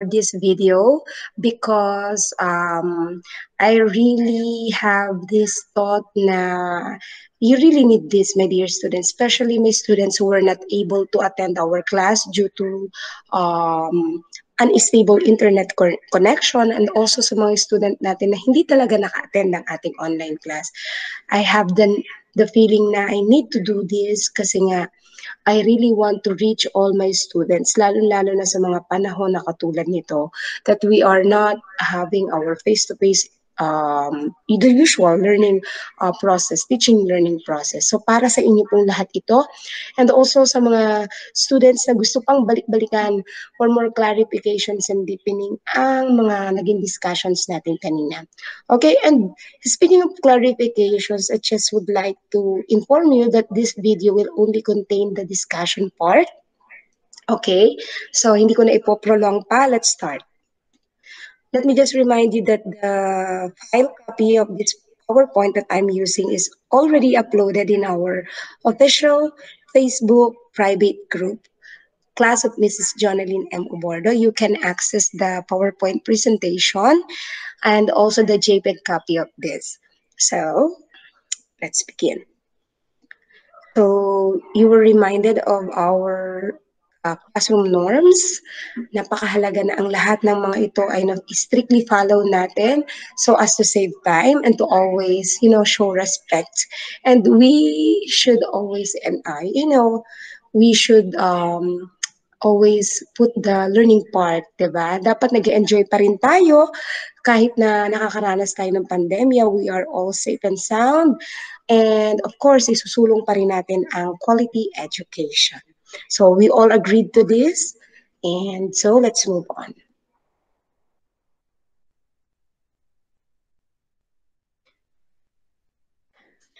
this video because I really have this thought na you really need this, my dear students, especially my students who were not able to attend our class due to unstable internet connection, and also sa mga student natin na hindi talaga naka-attend ng ating online class. I have the feeling na I need to do this kasi nga I really want to reach all my students, lalo-lalo na sa mga panahon na katulad nito, that we are not having our face-to-face the usual learning process, teaching learning process. So para sa inyo pong lahat ito, and also sa mga students na gusto pang balik-balikan for more clarifications and deepening ang mga naging discussions natin kanina. Okay, and speaking of clarifications, I just would like to inform you that this video will only contain the discussion part. Okay, so hindi ko na ipoprolong pa. Let's start. Let me just remind you that the file copy of this PowerPoint that I'm using is already uploaded in our official Facebook private group, Class of Mrs. Jonalyn M. Ubordo. You can access the PowerPoint presentation and also the JPEG copy of this. So let's begin. So you were reminded of our classroom norms. Napakahalaga na ang lahat ng mga ito ay strictly follow natin so as to save time and to always, show respect. And we should always, we should always put the learning part, diba? Dapat nag-enjoy pa rin tayo kahit na nakakaranas tayo ng pandemya, we are all safe and sound. And of course, isusulong pa rin natin ang quality education. So we all agreed to this. And so let's move on.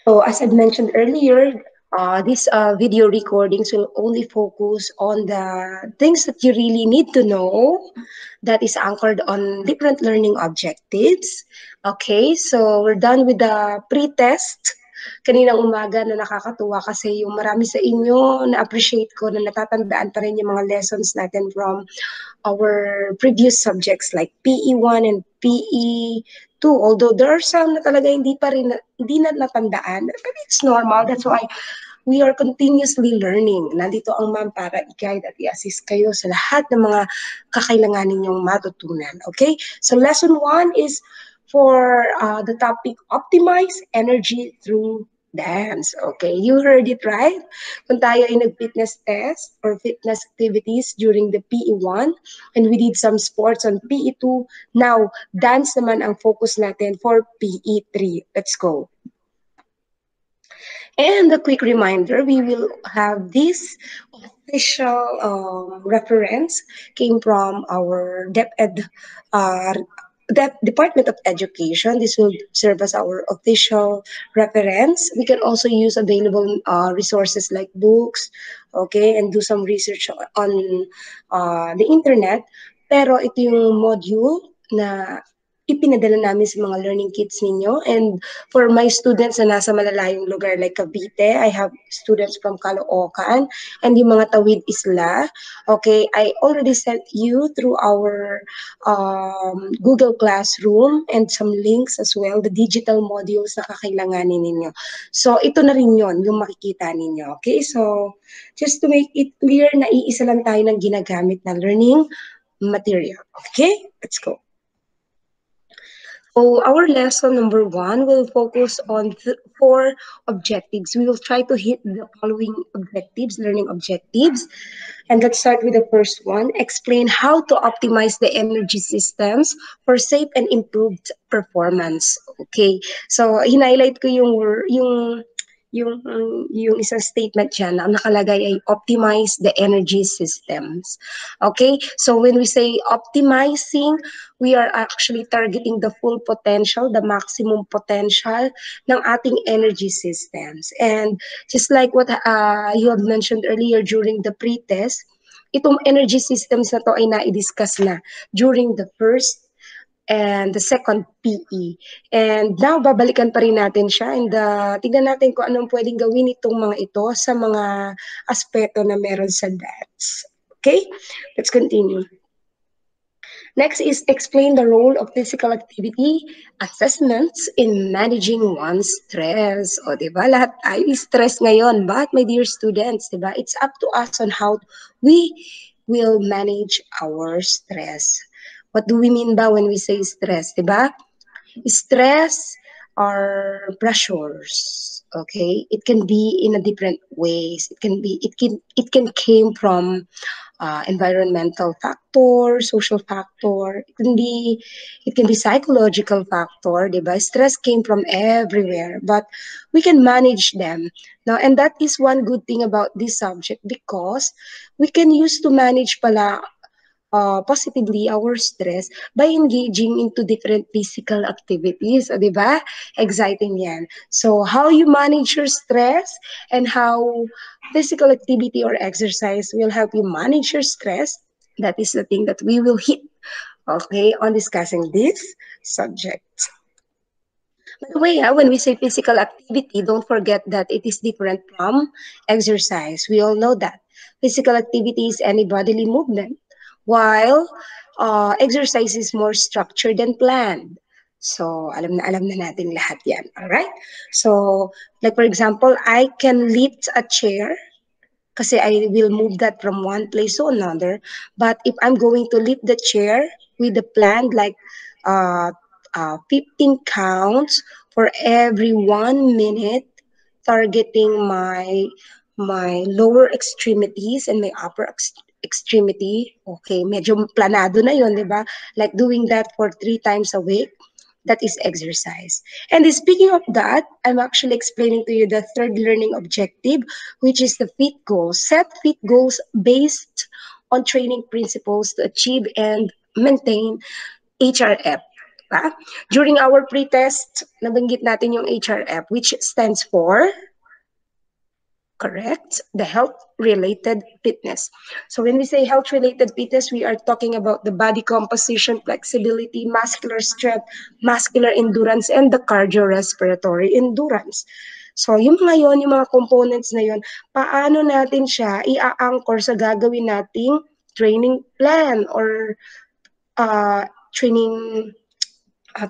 So as I mentioned earlier, these video recordings will only focus on the things that you really need to know that is anchored on different learning objectives. Okay, so we're done with the pre-test. Kaninang umaga na nakakatuwa kasi yung marami sa inyo na-appreciate ko na natatandaan pa rin yung mga lessons natin from our previous subjects like PE1 and PE2. Although there are some na talaga hindi na natandaan. But it's normal. That's why we are continuously learning. Nandito ang ma'am para i-guide at i-assist kayo sa lahat ng mga kakailanganin ninyong matutunan. Okay? So lesson 1 is for the topic optimize energy through dance. Okay, you heard it right. Kung tayo ay nag-fitness test or fitness activities during the PE1 and we did some sports on PE2, now dance naman ang focus natin for PE3. Let's go. And a quick reminder, we will have this official reference came from our DepEd Department of Education. This will serve as our official reference. We can also use available resources like books, okay, and do some research on the internet. Pero ito yung module na ipinadala namin sa mga learning kits ninyo. And for my students na nasa malalayong lugar like Cavite, I have students from Caloocan and yung mga Tawid Isla. Okay, I already sent you through our Google Classroom and some links as well, the digital modules na kakailanganin ninyo. So ito na rin yon yung makikita ninyo. Okay, so just to make it clear na iisa lang tayo ng ginagamit na learning material. Okay, let's go. So our lesson number 1 will focus on 4 objectives. We will try to hit the following objectives, learning objectives. And let's start with the first one. Explain how to optimize the energy systems for safe and improved performance. Okay. So hinighlight ko yung isang statement dyan na ang nakalagay ay optimize the energy systems. Okay? So when we say optimizing, we are actually targeting the full potential, the maximum potential ng ating energy systems. And just like what you have mentioned earlier during the pre-test, itong energy systems na to ay na-discuss na during the first and the second PE. And now, babalikan pa rin natin siya and tignan natin kung anong pwedeng gawin itong mga ito sa mga aspeto na meron sa DATS. Okay? Let's continue. Next is explain the role of physical activity assessments in managing one's stress. O, di ba? Lahat tayo stress ngayon. But, my dear students, di ba? It's up to us on how we will manage our stress. What do we mean ba when we say stress, di ba? Stress are pressures. Okay, it can be in a different ways. It can came from environmental factor, social factor. It can be psychological factor, diba? Stress came from everywhere, but we can manage them now, and that is one good thing about this subject because we can use to manage pala positively our stress by engaging into different physical activities, di ba? Exciting yan. So, how you manage your stress and how physical activity or exercise will help you manage your stress, that is the thing that we will hit, okay, on discussing this subject. By the way, when we say physical activity, don't forget that it is different from exercise. We all know that. Physical activity is any bodily movement, while exercise is more structured and planned. So, alam na natin lahat yan. Alright? So, like for example, I can lift a chair kasi I will move that from one place to another. But if I'm going to lift the chair with the plan like uh, 15 counts for every 1 minute, targeting my lower extremities and my upper extremity. Okay, medyo planado na yon, di ba? Like doing that for 3 times a week. That is exercise. And speaking of that, I'm actually explaining to you the third learning objective, which is the FIT goals. Set FIT goals based on training principles to achieve and maintain HRF. Diba? During our pre-test, nabanggit natin yung HRF, which stands for, correct, the health-related fitness. So when we say health-related fitness, we are talking about the body composition, flexibility, muscular strength, muscular endurance, and the cardiorespiratory endurance. So yung mga yon, yung mga components na yon, paano natin siya i-anchor sa gagawin nating training plan or training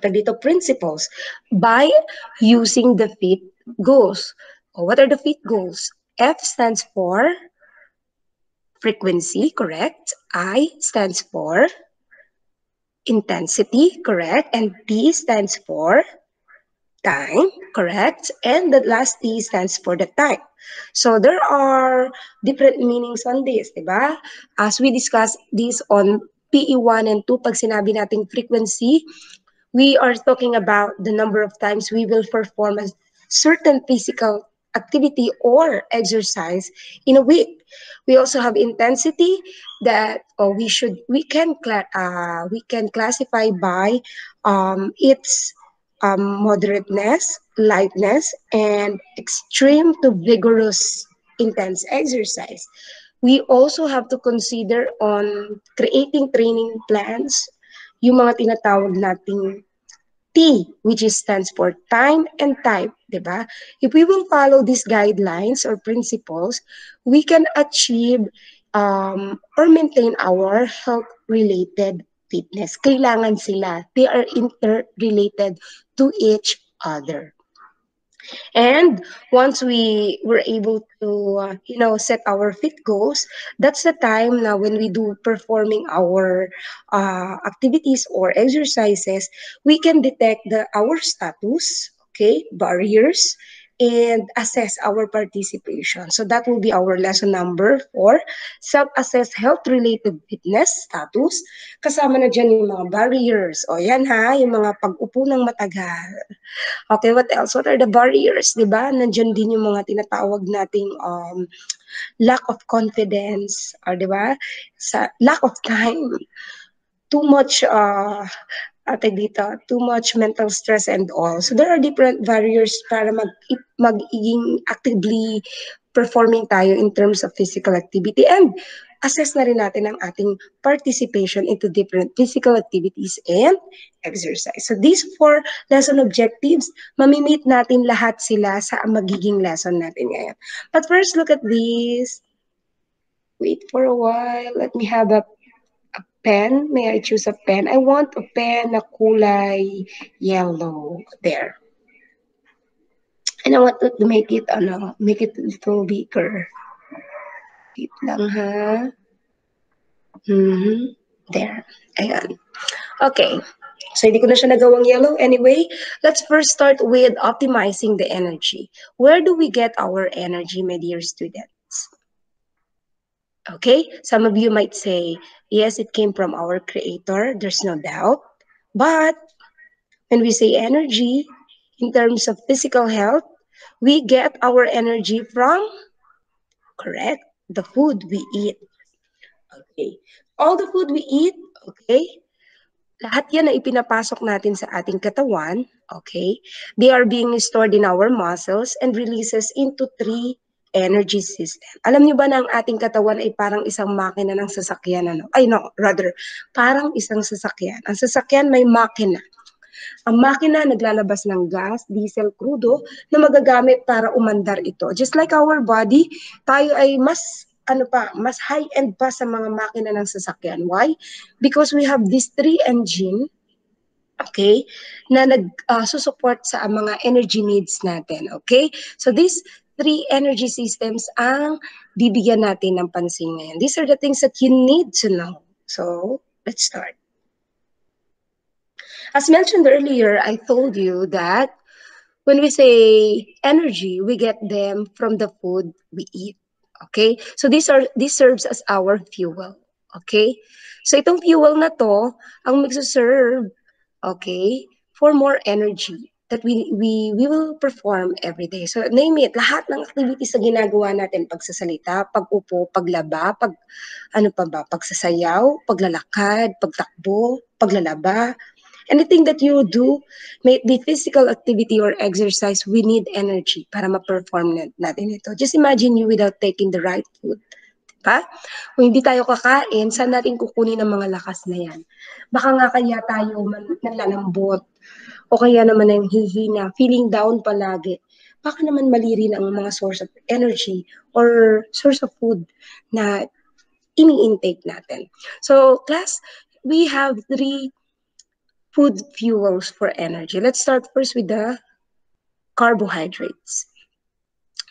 dito principles by using the FIT goals. What are the FIT goals? F stands for frequency, correct? I stands for intensity, correct? And T stands for time, correct? And the last T stands for the time. So there are different meanings on this, diba? As we discussed this on PE1 and 2, pag sinabi nating frequency, we are talking about the number of times we will perform a certain physical activity or exercise in a week. We also have intensity that we can classify by its moderateness, lightness, and extreme to vigorous intense exercise. We also have to consider on creating training plans, yung mga tinatawag nating T, which stands for time and type, di ba? If we will follow these guidelines or principles, we can achieve or maintain our health-related fitness. Kailangan sila. They are interrelated to each other. And once we were able to, set our fit goals, that's the time now when we do performing our activities or exercises, we can detect our status, okay, barriers, and assess our participation. So that will be our lesson number 4, self-assess health-related fitness status. Kasama na dyan yung mga barriers. O yan ha, yung mga pag-upo ng matagal. Okay, what else? What are the barriers, di ba? Nandiyan din yung mga tinatawag nating lack of confidence, or di ba? Sa lack of time, too much too much mental stress and all. So there are different barriers para magiging actively performing tayo in terms of physical activity, and assess na rin natin ang ating participation into different physical activities and exercise. So these 4 lesson objectives, mamimit natin lahat sila sa magiging lesson natin ngayon. But first, look at this. Wait for a while. Let me have a pen. May I choose a pen? I want a pen na kulay yellow there. And I want to make it a little bigger. Wait lang ha. There. Ayan. Okay. So, hindi ko na siya nagawang yellow. Anyway, let's first start with optimizing the energy. Where do we get our energy, my dear students? Okay, some of you might say, yes, it came from our creator. There's no doubt. But when we say energy, in terms of physical health, we get our energy from, correct, the food we eat. Okay. All the food we eat, okay, lahat yan na ipinapasok natin sa ating katawan, okay, they are being stored in our muscles and releases into three energy system. Alam niyo ba na ang ating katawan ay parang isang makina ng sasakyan, ano? Ay no, rather, parang isang sasakyan. Ang sasakyan may makina. Ang makina naglalabas ng gas, diesel, crudo na magagamit para umandar ito. Just like our body, tayo ay mas high-end pa sa mga makina ng sasakyan. Why? Because we have these three engine, okay, na nag-susupport sa mga energy needs natin. Okay? So these three energy systems ang bibigyan natin ng pansin ngayon. These are the things that you need to know. So, let's start. As mentioned earlier, I told you that when we say energy, we get them from the food we eat. Okay? So this serves as our fuel. Okay? So itong fuel na to ang magsuserve, okay, for more energy that we will perform every day. So name it, lahat ng activities na ginagawa natin, pagsasalita, pag-upo, paglaba, ano pa ba, pagsasayaw, paglalakad, pagtakbo, paglalaba, anything that you do, may it be physical activity or exercise, we need energy para ma-perform natin ito. Just imagine you without taking the right food. Diba? Kung hindi tayo kakain, saan natin kukunin ang mga lakas na yan? Baka nga kaya tayo nanlalambot o kaya naman ang hihina, feeling down palagi. Baka naman mali rin ang mga source of energy or source of food na ini-intake natin. So, class, we have three food fuels for energy. Let's start first with the carbohydrates.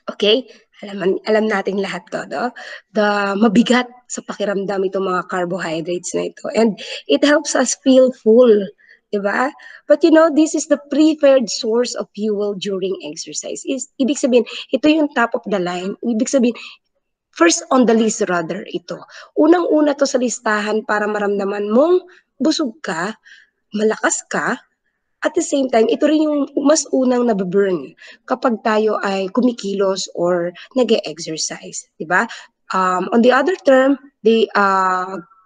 Okay? Alam nating lahat to, no? The mabigat sa pakiramdam itong mga carbohydrates na ito. And it helps us feel full, diba? But you know, this is the preferred source of fuel during exercise. Ibig sabihin, ito yung top of the line. Ibig sabihin, first on the list rather, ito. Unang-una to sa listahan para maramdaman mong busog ka, malakas ka, at the same time, ito rin yung mas unang nababurn kapag tayo ay kumikilos or nag-e-exercise, di ba? On the other term, the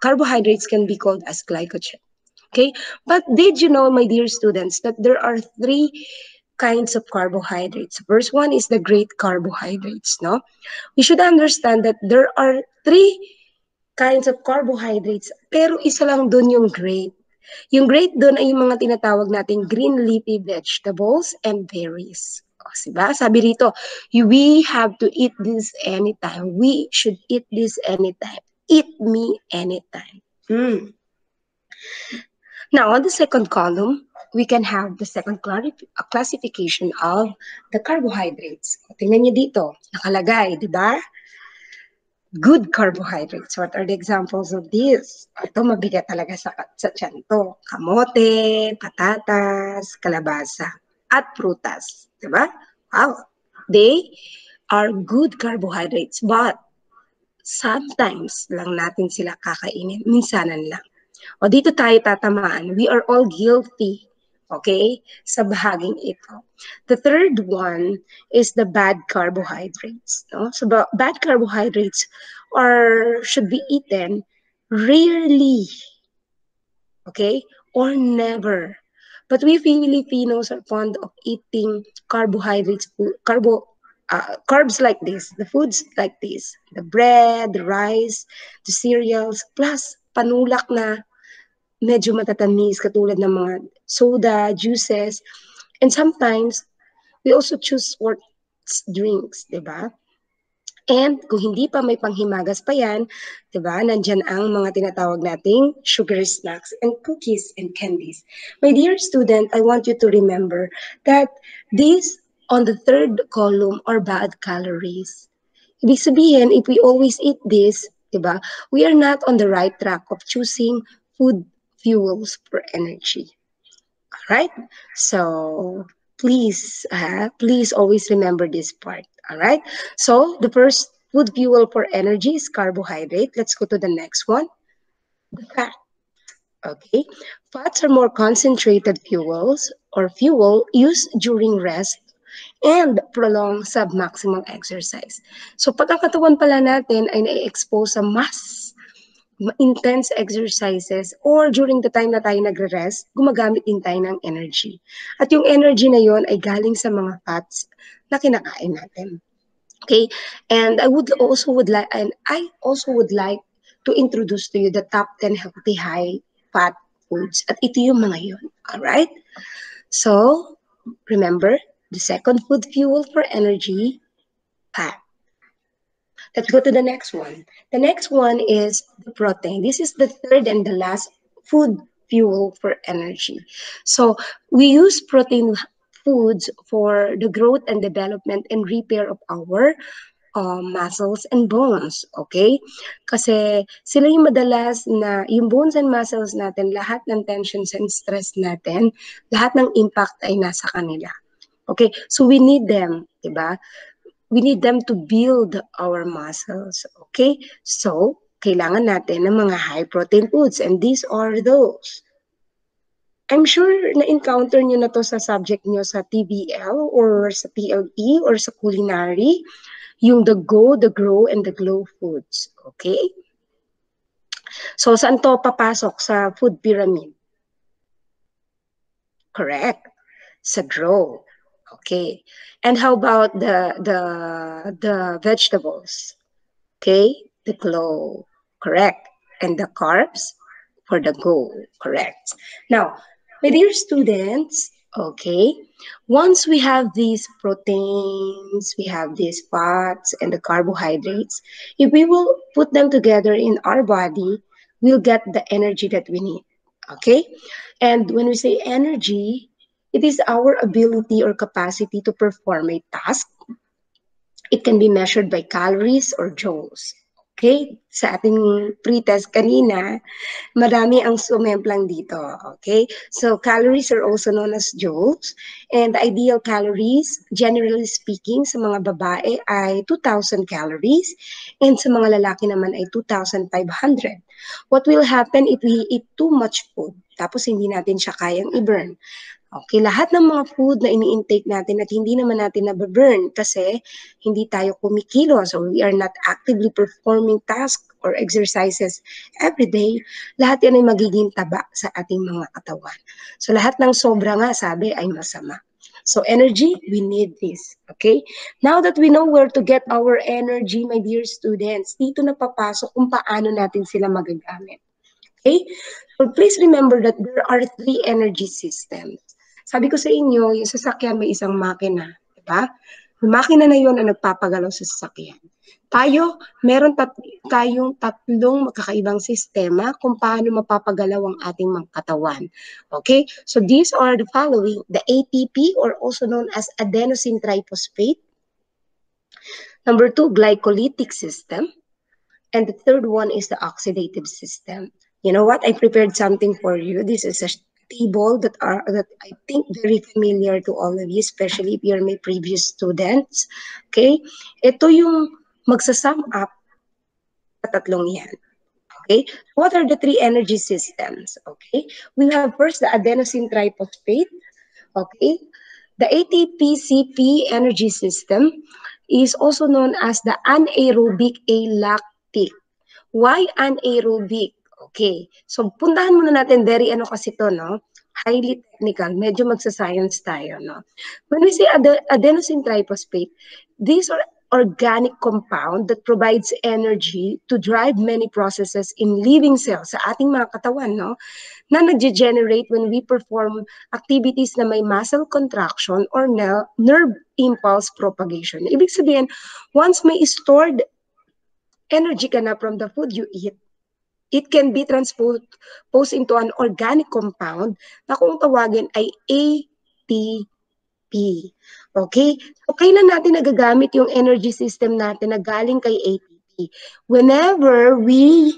carbohydrates can be called as glycogen. Okay? But did you know, my dear students, that there are three kinds of carbohydrates? First one is the great carbohydrates, no? We should understand that there are three kinds of carbohydrates, pero isa lang dun yung great. Yung great doon ay yung mga tinatawag nating green leafy vegetables and berries. O, diba? Sabi rito, we have to eat this anytime. We should eat this anytime. Eat me anytime. Now, on the second column, we can have the second classification of the carbohydrates. Tingnan niyo dito, nakalagay, di ba? Good carbohydrates. What are the examples of these? Ito mabigat talaga sa tiyan to. Kamote, patatas, kalabasa, at prutas. Diba? Wow. They are good carbohydrates, but sometimes lang natin sila kakainin. Minsanan lang. O dito tayo tatamaan. We are all guilty, okay, sa bahaging ito. The third one is the bad carbohydrates. No? So bad carbohydrates should be eaten rarely, okay, or never. But we Filipinos are fond of eating carbohydrates, carbs like this, the foods like this, the bread, the rice, the cereals, plus panulak na medyo matatamis katulad ng mga soda, juices, and sometimes we also choose sports drinks, di ba? And kung hindi pa may panghimagas pa yan, diba, nandyan ang mga tinatawag nating sugary snacks and cookies and candies. My dear student, I want you to remember that these on the third column are bad calories. Ibig sabihin, if we always eat this, diba, we are not on the right track of choosing food fuels for energy. Alright? So, please always remember this part. Alright? So, the first food fuel for energy is carbohydrate. Let's go to the next one. The fat. Okay? Fats are more concentrated fuels or fuel used during rest and prolonged submaximal exercise. So, pag ang katawan pala natin ay na-expose sa mas intense exercises or during the time na tayo nagre-rest, gumagamit din tayo ng energy. At yung energy na yon ay galing sa mga fats na kinakain natin. Okay? And I also would like to introduce to you the top 10 healthy high fat foods. At ito yung mga yun. Alright? So, remember, the second food fuel for energy, fat. Let's go to the next one. The next one is the protein. This is the third and the last food fuel for energy. So we use protein foods for the growth and development and repair of our muscles and bones. Okay? Kasi sila yung madalas na, yung bones and muscles natin, lahat ng tensions and stress natin, lahat ng impact ay nasa kanila. Okay? So we need them, diba? We need them to build our muscles. Okay? So, kailangan natin ng mga high protein foods and these are those. I'm sure na-encounter nyo na to sa subject nyo sa TBL or sa PLE or sa culinary, yung the go, the grow, and the glow foods. Okay? So, saan to papasok sa food pyramid? Correct. Sa grow. Okay. And how about the vegetables? Okay, the glow, correct. And the carbs for the go, correct. Now, my dear students, okay, once we have these proteins, we have these fats and the carbohydrates, if we will put them together in our body, we'll get the energy that we need, okay? And when we say energy, it is our ability or capacity to perform a task. It can be measured by calories or joules. Okay? Sa ating pre-test kanina, marami ang sumemplang dito. Okay? So, calories are also known as joules. And the ideal calories, generally speaking, sa mga babae ay 2,000 calories. And sa mga lalaki naman ay 2,500. What will happen if we eat too much food? Tapos hindi natin siya kayang i-burn. Okay, lahat ng mga food na ini-intake natin at hindi naman natin nababurn kasi hindi tayo kumikilos or we are not actively performing tasks or exercises every day, lahat yan ay magiging taba sa ating mga katawan. So lahat ng sobra nga sabi ay masama. So energy, we need this. Okay? Now that we know where to get our energy, my dear students, dito na papasok kung paano natin sila magagamit. Okay? So please remember that there are 3 energy systems. Sabi ko sa inyo, yung sasakyan may isang makina, di ba? Yung makina na yun ang nagpapagalaw sa sasakyan. Tayo, meron tayong tatlong magkakaibang sistema kung paano mapapagalaw ang ating mga katawan. Okay? So these are the following, the ATP or also known as adenosine triphosphate. Number 2, glycolytic system. And the third one is the oxidative system. You know what? I prepared something for you. This is a table that I think very familiar to all of you, especially if you're my previous students. Okay? Ito yung magsasum up sa tatlong yan. Okay? What are the 3 energy systems? Okay? We have first the adenosine triphosphate. Okay? The ATP-CP energy system is also known as the anaerobic alactic. Why anaerobic? Okay. So, puntahan muna natin, very ano kasi to, no? Highly technical. Medyo magsa-science tayo, no? When we say adenosine triphosphate, these are organic compound that provides energy to drive many processes in living cells sa ating mga katawan, no? Na nag-generate when we perform activities na may muscle contraction or nerve impulse propagation. Ibig sabihin, once may stored energy ka na from the food you eat, it can be transposed into an organic compound na kung tawagin ay ATP. Okay? So, kailan natin nagagamit yung energy system natin na galing kay ATP? Whenever we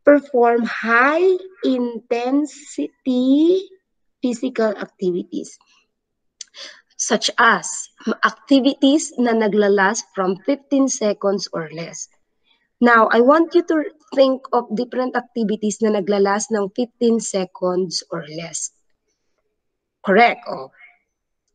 perform high intensity physical activities, such as activities na naglalast from 15 seconds or less. Now, I want you to think of different activities na naglalast ng 15 seconds or less. Correct. Oh.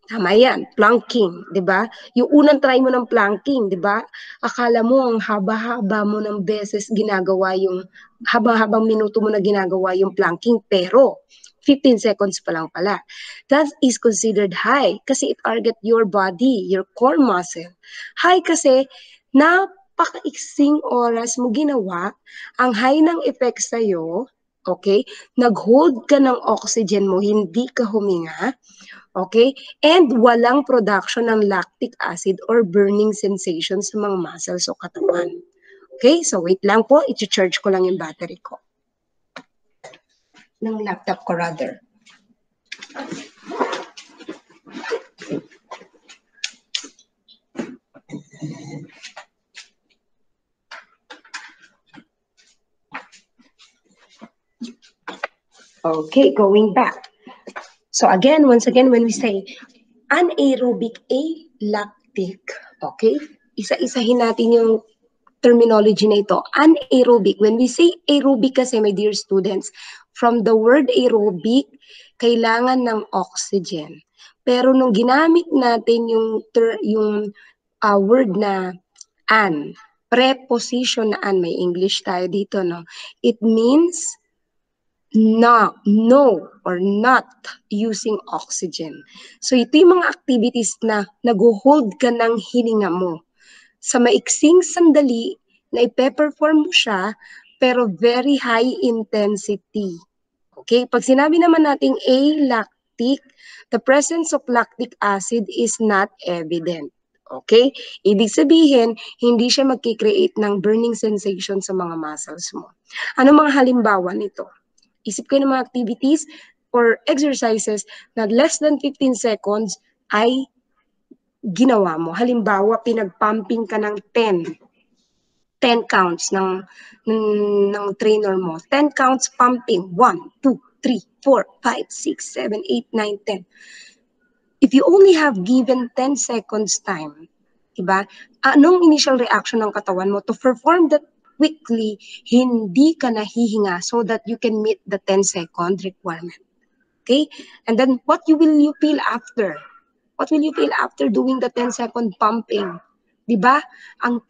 Tama yan, planking, di ba? Yung unang try mo ng planking, di ba? Akala mo ang haba-haba mo ng beses ginagawa yung, haba-habang minuto mo na ginagawa yung planking, pero 15 seconds pa lang pala. That is considered high kasi it target your body, your core muscle. High kasi napakaiksing oras mo ginawa, ang high ng effect sa'yo, okay? Nag-hold ka ng oxygen mo, hindi ka huminga, okay? And walang production ng lactic acid or burning sensation sa mga muscles o katawan. Okay? So wait lang po, i-charge ko lang yung battery ko. Ng laptop ko rather. Okay, going back. So again, once again, when we say anaerobic alactic, okay? Isa-isahin natin yung terminology na ito. Anaerobic. When we say aerobic kasi, my dear students, from the word aerobic, kailangan ng oxygen. Pero nung ginamit natin yung word na an, preposition na an, may English tayo dito, no? It means no or not using oxygen. So ito yung mga activities na nag-hold ka ng hininga mo. Sa maiksing sandali na ipe-perform mo siya, pero very high intensity. Okay? Pag sinabi naman nating alactic, the presence of lactic acid is not evident. Okay? Ibig sabihin, hindi siya magkikreate ng burning sensation sa mga muscles mo. Ano mga halimbawa nito? Isip ko ng mga activities or exercises na less than 15 seconds ay ginawa mo. Halimbawa, pinag-pumping ka ng 10 counts ng trainer mo. 10 counts pumping. 1, 2, 3, 4, 5, 6, 7, 8, 9, 10. If you only have given 10 seconds time, diba? Anong initial reaction ng katawan mo to perform that quickly, hindi ka nahihinga so that you can meet the 10-second requirement. Okay? And then what will you feel after? What will you feel after doing the 10-second pumping? Diba? Ang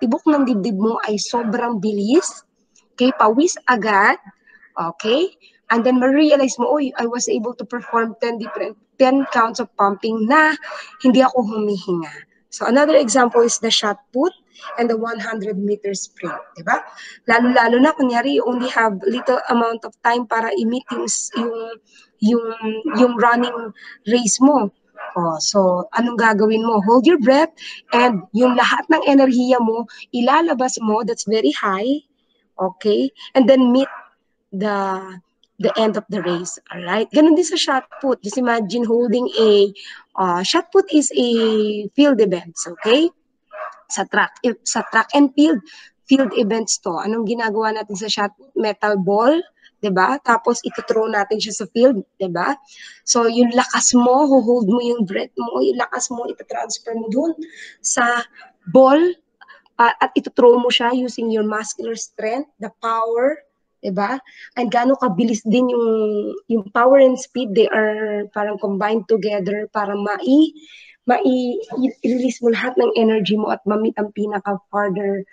tibok ng dibdib mo ay sobrang bilis. Okay? Pawis agad. Okay? And then ma-realize mo, oy, I was able to perform 10 counts of pumping na hindi ako humihinga. So another example is the shot put and the 100-meter sprint, di ba? Lalo-lalo na kunyari you only have little amount of time para i-meet yung running race mo. Oh, so anong gagawin mo? Hold your breath and yung lahat ng enerhiya mo ilalabas mo, that's very high. Okay? And then meet the end of the race. All right? Ganun din sa shot put. Just imagine holding a shot put is a field events, okay? Sa track and field events to. Anong ginagawa natin sa shot put? Metal ball, 'di ba? Tapos ito-throw natin siya sa field, 'di ba? So yung lakas mo, hold mo yung breath mo, yung lakas mo ita-transfer mo dun sa ball at ito-throw mo siya using your muscular strength, the power, diba? And gaano kabilis din yung power and speed, they are parang combined together para i-release mo lahat ng energy mo at ma-meet ang pinaka-farther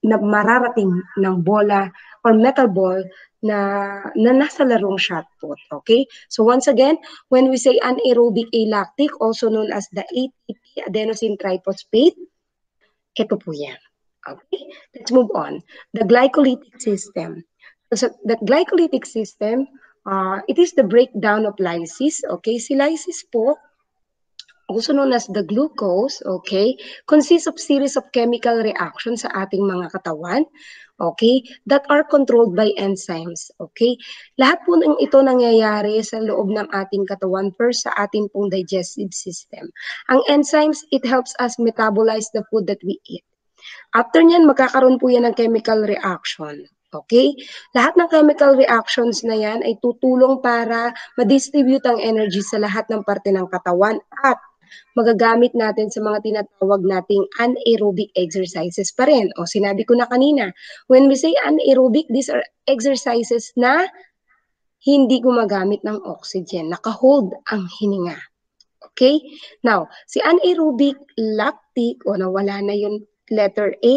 na mararating ng bola or metal ball na nasa larong shot put. Okay? So once again, when we say anaerobic alactic, also known as the ATP, adenosine triphosphate, Ito po yan. Okay, let's move on. The glycolytic system. So the glycolytic system, it is the breakdown of lysis. Okay, si lysis po, also known as the glucose, okay, consists of series of chemical reactions sa ating mga katawan, okay, that are controlled by enzymes, okay. Lahat po ng ito nangyayari sa loob ng ating katawan, first sa ating pong digestive system. Ang enzymes, it helps us metabolize the food that we eat. After niyan, magkakaroon po yan ng chemical reaction. Okay? Lahat ng chemical reactions na yan ay tutulong para ma-distribute ang energy sa lahat ng parte ng katawan at magagamit natin sa mga tinatawag nating anaerobic exercises pa rin. O sinabi ko na kanina, when we say anaerobic, these are exercises na hindi gumagamit ng oxygen, naka-hold ang hininga. Okay? Now, si anaerobic lactic, o nawala na yung letter A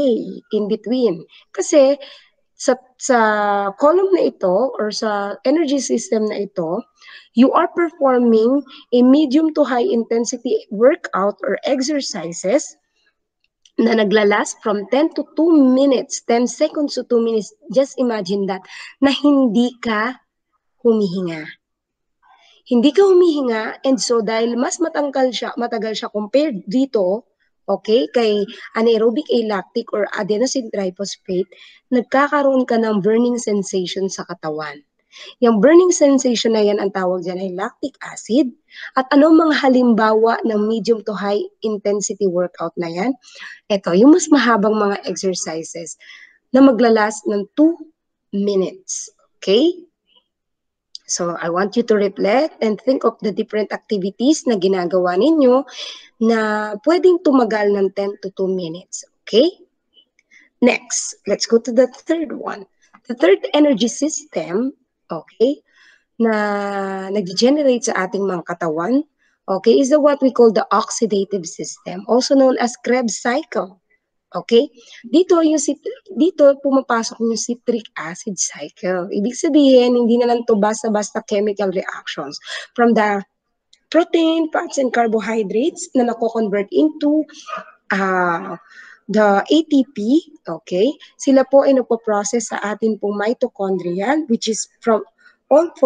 in between. Kasi sa column na ito or sa energy system na ito, you are performing a medium to high intensity workout or exercises na naglalast from 10 to 2 minutes, 10 seconds to 2 minutes. Just imagine that, na hindi ka humihinga. Hindi ka humihinga, and so dahil mas matagal siya compared dito, okay, kay anaerobic alactic or adenosine triphosphate, nagkakaroon ka ng burning sensation sa katawan. Yung burning sensation na yan, ang tawag dyan ay lactic acid. At anong mga halimbawa ng medium to high intensity workout na yan? Ito, yung mas mahabang mga exercises na maglalast ng 2 minutes. Okay? So I want you to reflect and think of the different activities na ginagawa ninyo na pwedeng tumagal ng 10 to 2 minutes. Okay? Next, let's go to the third one. The third energy system, okay, na nag-generate sa ating mga katawan, okay, is what we call the oxidative system, also known as Krebs cycle. Okay? Dito pumapasok yung citric acid cycle. Ibig sabihin, hindi na lang to basta-basta chemical reactions. From the protein, fats, and carbohydrates na nako-convert into the ATP, okay? Sila po ay nagpo-process sa atin pong mitochondria, which is for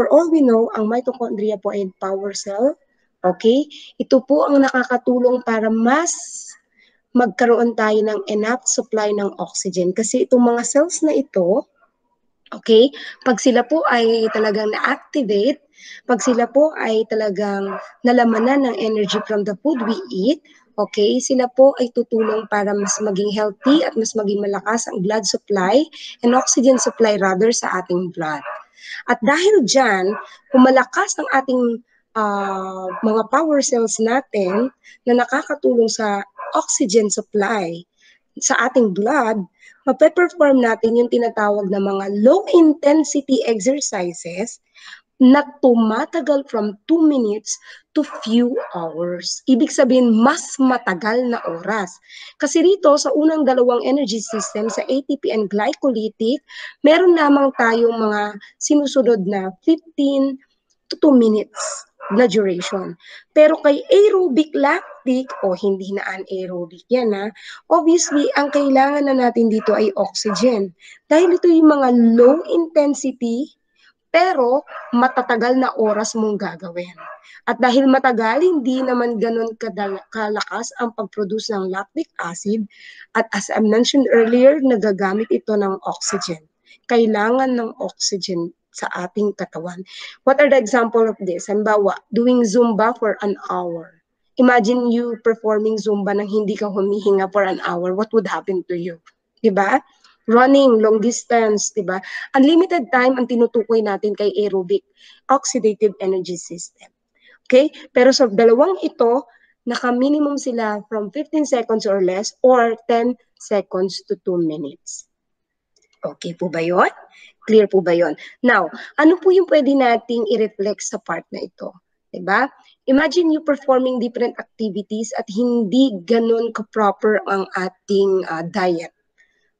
all we know, ang mitochondria po ay power cell, okay? Ito po ang nakakatulong para mas magkaroon tayo ng enough supply ng oxygen. Kasi itong mga cells na ito, okay, pag sila po ay talagang na-activate, pag sila po ay talagang nalamanan ng energy from the food we eat, okay, sila po ay tutulong para mas maging healthy at mas maging malakas ang blood supply and oxygen supply rather sa ating blood. At dahil dyan, kung malakas ang ating mga power cells natin na nakakatulong sa oxygen supply sa ating blood, mape-perform natin yung tinatawag na mga low-intensity exercises na tumatagal from 2 minutes to few hours. Ibig sabihin, mas matagal na oras. Kasi rito, sa unang dalawang energy system, sa ATP and glycolytic, meron lamang tayong mga sinusunod na 15 to 2 minutes na duration. Pero kay aerobic lactic, o hindi na anaerobic yan obviously, ang kailangan na natin dito ay oxygen. Dahil ito yung mga low intensity, pero matatagal na oras mong gagawin. At dahil matagal, hindi naman ganun kalakas ang pag-produce ng lactic acid. At as I mentioned earlier, nagagamit ito ng oxygen. Kailangan ng oxygen sa ating katawan. What are the example of this? Halimbawa, doing Zumba for an hour. Imagine you performing Zumba nang hindi ka humihinga for an hour. What would happen to you? Diba? Running, long distance, diba? Unlimited time ang tinutukoy natin kay aerobic oxidative energy system. Okay? Pero sa dalawang ito, naka-minimum sila from 15 seconds or less or 10 seconds to 2 minutes. Okay po ba yun? Clear po ba yun? Now, ano po yung pwede nating i-reflect sa part na ito? Diba? Imagine you performing different activities at hindi ganun ka-proper ang ating diet.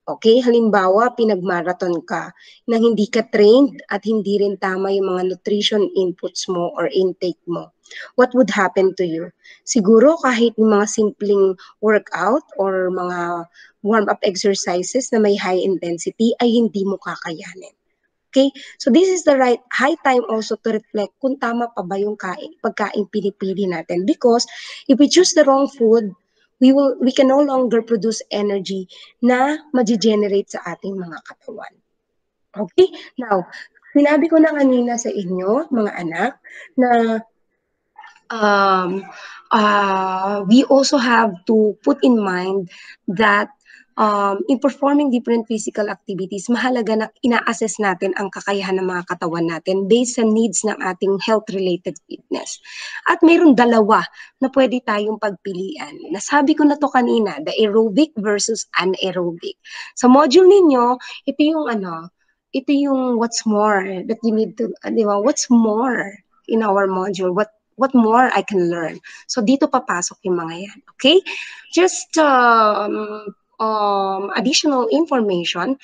Okay? Halimbawa, pinag-marathon ka na hindi ka trained at hindi rin tama yung mga nutrition inputs mo or intake mo. What would happen to you? Siguro kahit yung mga simpleng workout or mga warm-up exercises na may high intensity ay hindi mo kakayanin. Okay? So this is the right high time also to reflect kung tama pa ba yung pagkain pinipili natin. Because if we choose the wrong food, we can no longer produce energy na ma-generate sa ating mga katawan. Okay? Now, sinabi ko na kanina sa inyo, mga anak, na we also have to put in mind that in performing different physical activities, mahalaga na ina-assess natin ang kakayahan ng mga katawan natin based sa needs ng ating health-related fitness. At mayroong dalawa na pwede tayong pagpilian. Nasabi ko na to kanina, the aerobic versus anaerobic. Sa module ninyo, ito yung what's more that you need to, di ba? What's more in our module? What more I can learn. So dito papasok yung mga yan, okay? Just additional information,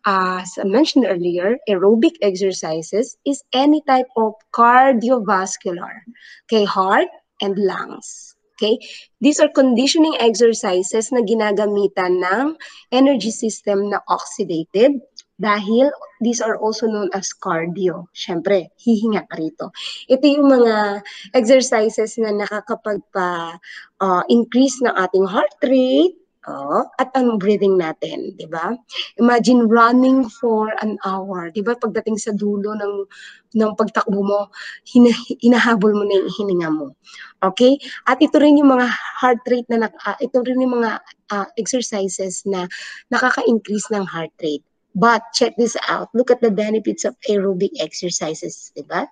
as I mentioned earlier, aerobic exercises is any type of cardiovascular, okay, heart and lungs. Okay? These are conditioning exercises na ginagamitan ng energy system na oxidated dahil these are also known as cardio. Siyempre, hihinga ka rito. Ito yung mga exercises na nakakapagpa-increase ng ating heart rate, at ang breathing natin, di ba? Imagine running for an hour, di ba? Pagdating sa dulo ng pagtakbo mo, hinahabol mo na yung hininga mo. Okay? At ito rin yung mga heart rate na, ito rin yung mga exercises na nakaka-increase ng heart rate. But check this out. Look at the benefits of aerobic exercises, di ba?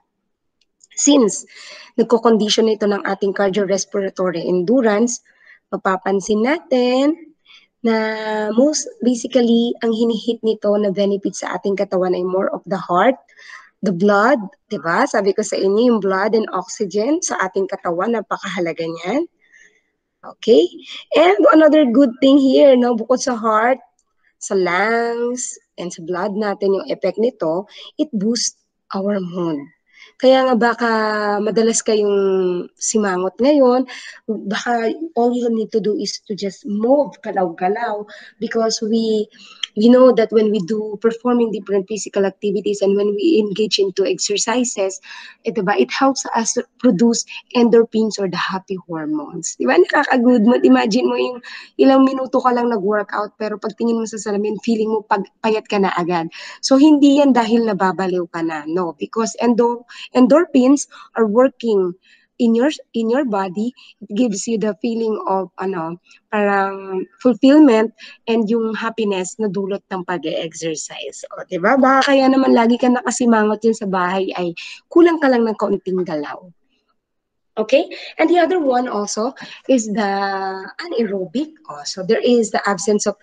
Since nagko-condition ito ng ating cardiorespiratory endurance, mapapansin natin na most basically ang hinihit nito na benefit sa ating katawan ay more of the heart, the blood, di ba? Sabi ko sa inyo, yung blood and oxygen sa ating katawan, napakahalaga niyan. Okay? And another good thing here, no, bukod sa heart, sa lungs, and sa blood natin, yung effect nito, it boosts our mood. Kaya nga baka madalas kayong simangot ngayon, baka all you need to do is to just move, galaw-galaw, because we know that when we do performing different physical activities and when we engage into exercises, diba, it helps us produce endorphins or the happy hormones. Diba, nakaka-good mood. Imagine mo yung ilang minuto ka lang nag-workout pero pagtingin mo sa salamin, feeling mo payat ka na agad. So, hindi yan dahil nababaliw ka na. No, because endorphins are working in your body. It gives you the feeling of parang fulfillment and yung happiness na dulot ng pag-exercise. O, diba? Baka kaya naman lagi ka nakasimangot yun sa bahay ay kulang ka lang ng kaunting galaw. Okay, and the other one also is the anaerobic. So there is the absence of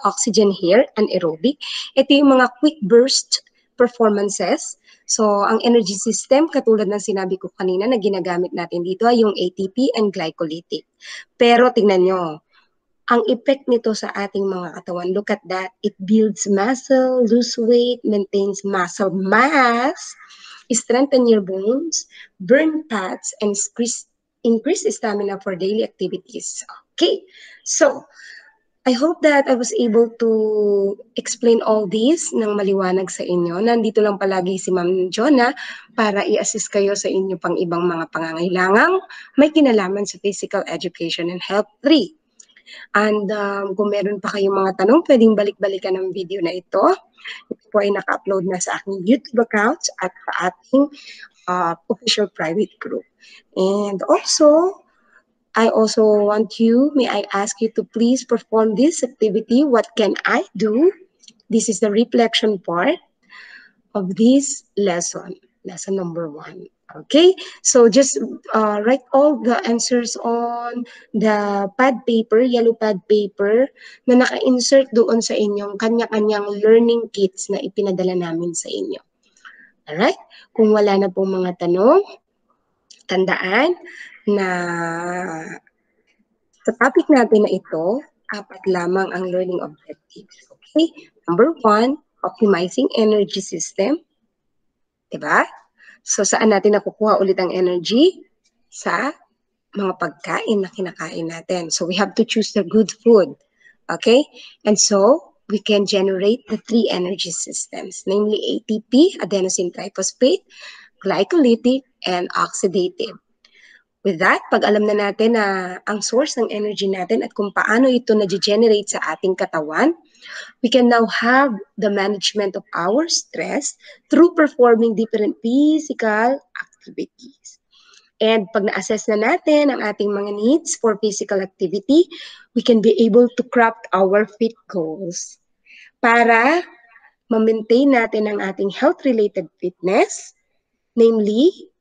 oxygen here, anaerobic. Ito yung mga quick burst performances. So ang energy system, katulad ng sinabi ko kanina na ginagamit natin dito ay yung ATP and glycolytic. Pero tingnan nyo, ang effect nito sa ating mga katawan, look at that, it builds muscle, lose weight, maintains muscle mass, strengthen your bones, burn fats, and increase stamina for daily activities. Okay, so I hope that I was able to explain all this ng maliwanag sa inyo. Nandito lang palagi si Ma'am Jonah para i-assist kayo sa inyo pang ibang mga pangangailangang may kinalaman sa physical education and health 3. And kung meron pa kayong mga tanong, pwedeng balik-balikan ng video na ito. Ito po ay naka-upload na sa aking YouTube account at sa ating official private group. And also, I also want you, may I ask you to please perform this activity. What can I do? This is the reflection part of this lesson number 1. Okay, so just write all the answers on the pad paper, yellow pad paper, na naka-insert doon sa inyong kanya-kanyang learning kits na ipinadala namin sa inyo. Alright? Kung wala na pong mga tanong, tandaan na sa topic natin na ito apat lamang ang learning objectives. Okay? Number 1, optimizing energy system. Diba? So, saan natin nakukuha ulit ang energy? Sa mga pagkain na kinakain natin. So, we have to choose the good food. Okay? And so, we can generate the 3 energy systems, namely ATP, adenosine triphosphate, glycolytic, and oxidative. With that, pag alam na natin na ang source ng energy natin at kung paano ito na-generate sa ating katawan, we can now have the management of our stress through performing different physical activities. And pag na-assess na natin ang ating mga needs for physical activity, we can be able to craft our fit goals para ma-maintain natin ang ating health-related fitness, namely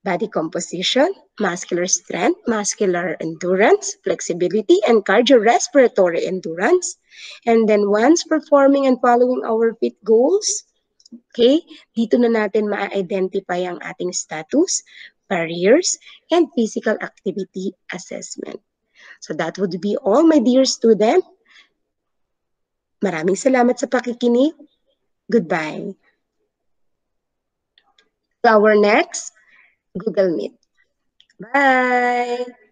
body composition, muscular strength, muscular endurance, flexibility, and cardiorespiratory endurance. And then once performing and following our fit goals, okay, dito na natin ma-identify ang ating status, barriers, and physical activity assessment. So that would be all, my dear student. Maraming salamat sa pakikinig. Goodbye. To our next Google Meet. Bye!